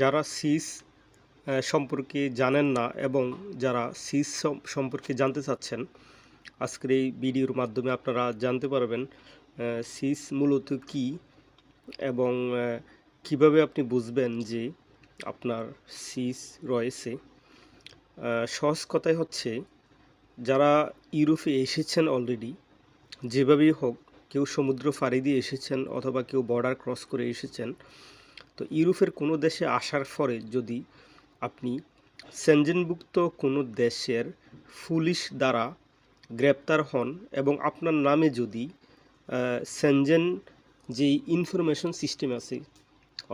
যারা সিস সম্পর্কে জানেন না এবং যারা সিস সম্পর্কে জানতে চাচ্ছেন, আজকের এই ভিডিওর মাধ্যমে আপনারা জানতে পারবেন সিস মূলত কী এবং কিভাবে আপনি বুঝবেন যে আপনার সিস রয়েছে। সহজ কথাই হচ্ছে, যারা ইউরোপে এসেছেন অলরেডি, যেভাবেই হোক, কেউ সমুদ্র পাড়ি দিয়ে এসেছেন অথবা কেউ বর্ডার ক্রস করে এসেছেন, তো ইউরোপের কোনো দেশে আসার পরে যদি আপনি সেনজেনভুক্ত কোনো দেশের পুলিশ দ্বারা গ্রেপ্তার হন এবং আপনার নামে যদি সেনজেন যেই ইনফরমেশন সিস্টেম আছে,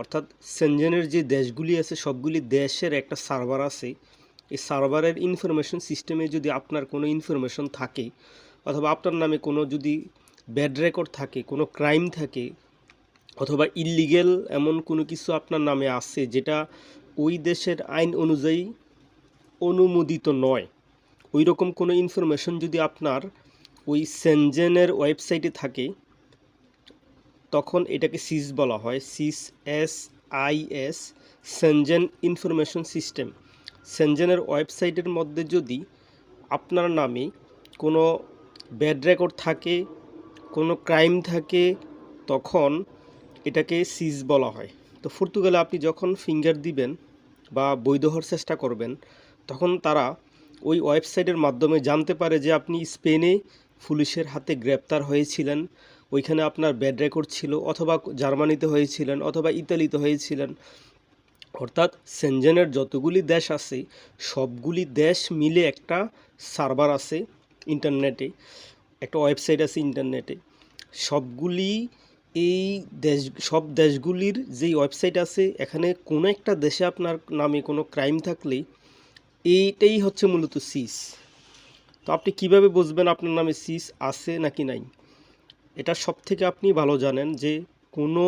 অর্থাৎ সেনজেনের যে দেশগুলি আছে সবগুলি দেশের একটা সার্ভার আছে, এই সার্ভারের ইনফরমেশন সিস্টেমে যদি আপনার কোনো ইনফরমেশন থাকে অথবা আপনার নামে কোনো যদি ব্যাড রেকর্ড থাকে, কোনো ক্রাইম থাকে অথবা ইললিগেল এমন কোনো কিছু আপনার নামে আছে যেটা ওই দেশের আইন অনুযায়ী অনুমোদিত নয়, ওই রকম কোনো ইনফরমেশন যদি আপনার ওই সেনজেনের ওয়েবসাইটে থাকে, তখন এটাকে সিস বলা হয়। SIS, Schengen information system. সেনজেনের ওয়েবসাইটের মধ্যে যদি আপনার নামে কোনো ব্যাড রেকর্ড থাকে, কোনো ক্রাইম থাকে, তখন এটাকে সিজ বলা হয়। তো পর্তুগালে আপনি যখন ফিঙ্গার দিবেন বা বৈধ হওয়ার চেষ্টা করবেন, তখন তারা ওই ওয়েবসাইটের মাধ্যমে জানতে পারে যে আপনি স্পেনে পুলিশের হাতে গ্রেপ্তার হয়েছিলেন, ওইখানে আপনার ব্যাড রেকর্ড ছিল, অথবা জার্মানিতে হয়েছিলেন অথবা ইতালিতে হয়েছিলেন। অর্থাৎ সেনজেনের যতগুলি দেশ আছে সবগুলি দেশ মিলে একটা সার্ভার আছে ইন্টারনেটে, একটা ওয়েবসাইট আছে ইন্টারনেটে। সবগুলি এই সব দেশগুলির যেই ওয়েবসাইট আছে, এখানে কোনো একটা দেশে আপনার নামে কোনো ক্রাইম থাকলে এইটাই হচ্ছে মূলত সিস। তো আপনি কিভাবে বুঝবেন আপনার নামে সিস আছে নাকি নাই? এটা সব থেকে আপনি ভালো জানেন যে কোনো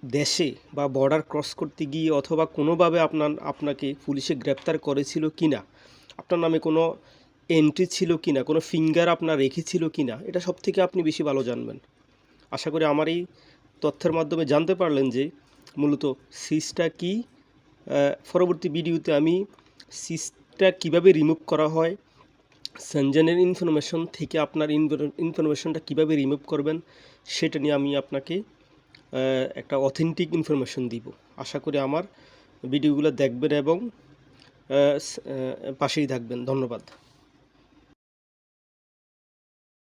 দেশে বা বর্ডার ক্রস করতে গিয়ে অথবা কোনোভাবে আপনাকে পুলিশে গ্রেপ্তার করেছিল কি না, আপনার নামে কোনো এন্ট্রি ছিল কি না, কোনো ফিঙ্গার আপনার রেখেছিল কি না, এটা সব থেকে আপনি বেশি ভালো জানবেন। আশা করি আমার এই তথ্যের মাধ্যমে জানতে পারলেন যে মূলত সিসটা কি। পরবর্তী ভিডিওতে আমি সিসটা কিভাবে রিমুভ করা হয়, সেনজেনের ইনফরমেশন থেকে আপনার ইনফরমেশনটা কিভাবে রিমুভ করবেন, সেটা নিয়ে আমি আপনাকে একটা অথেন্টিক ইনফরমেশন দিব। আশা করি আমার ভিডিওগুলো দেখবেন এবং পাশেই থাকবেন। ধন্যবাদ।